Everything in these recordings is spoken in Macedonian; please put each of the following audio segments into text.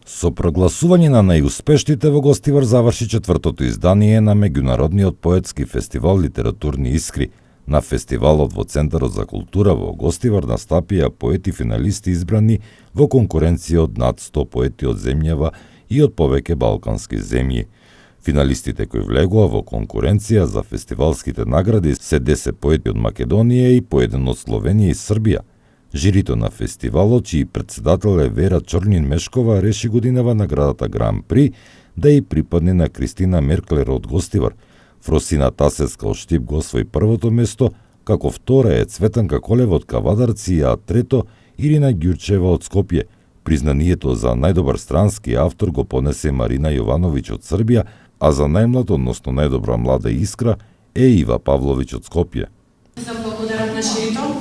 Со прогласување на најуспешните во Гостивар заврши четвртото издание на меѓународниот поетски фестивал Литературни искри. На фестивалот во Центарот за култура во Гостивар настапија поети финалисти избрани во конкуренција од над 100 поети од земјава и од повеќе балкански земји. Финалистите кои влегоа во конкуренција за фестивалските награди се 10 поети од Македонија и по еден од Словенија и Србија. Жирито на фестивалот, чиј председател е Вера Чорнин-Мешкова, реши годинава наградата Гран При да и припадне на Кристина Мерклер од Гостивар. Фросина Тасецка од Штип го освои првото место, како втора е Цветанка Колева од Кавадарци, а трето Ирина Ѓурчева од Скопје. Признанието за најдобар странски автор го понесе Марина Јовановиќ од Србија, а за најмлад, односно најдобра млада искра, е Ива Павловиќ од Скопје. Благодарам на жирито,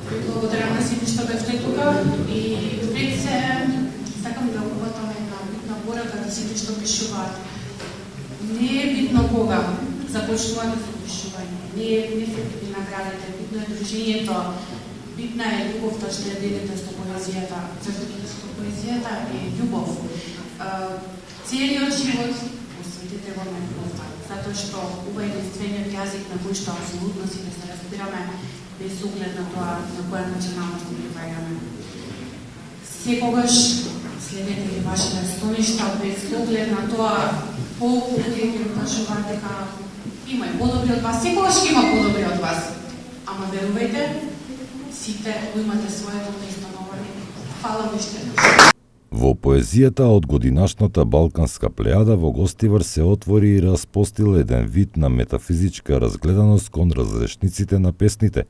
благодарам на сите што бевте тука и пред се сакам да упатам една битна порака на сите што пишуваат. Не е битно кога започнувате со пишување, не се битни наградите, битно е дружењето, битна е љубовта што ја делите со поезијата, со поезијата е љубов. Целиот живот посветите во љубовта, затоа што ова е единствениот јазик на кој што апсолутно сите се разбираме, без оглед на тоа на која националност припаѓаме. Секогаш следете ги вашите стоништа, без оглед на тоа колку луѓе ќе кажуваат дека има и подобри од вас, секогаш ќе има подобри од вас. Ама верувајте, сите кои имате своето место на овој. Фала ви уште. Во поезијата од годинашната балканска плејада во Гостивар се отвори и распостил еден вид на метафизичка разгледаност кон разрешниците на песните,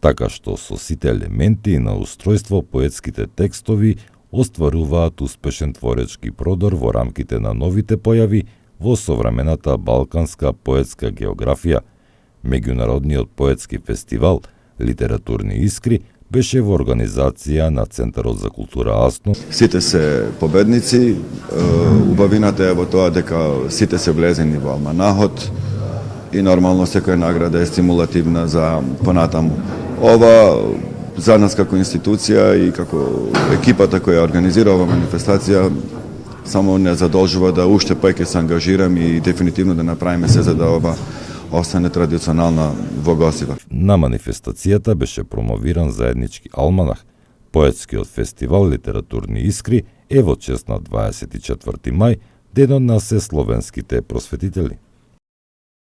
така што со сите елементи на устројство поетските текстови остваруваат успешен творечки продор во рамките на новите појави во современата балканска поетска географија. Меѓународниот поетски фестивал Литературни искри беше во организација на Центарот за култура Асно. Сите се победници, убавината е во тоа дека сите се влезени во алманахот и нормално секоја награда е стимулативна за понатаму. Ова за нас како институција и како екипата која организира ова манифестација само не задолжува да уште повеќе се ангажирам и дефинитивно да направиме се за да ова остане традиционална во Гостивар. На манифестацијата беше промовиран заеднички алманах. Поетскиот фестивал Литературни искри е во чест на 24 мај, денот на сесловенските просветители.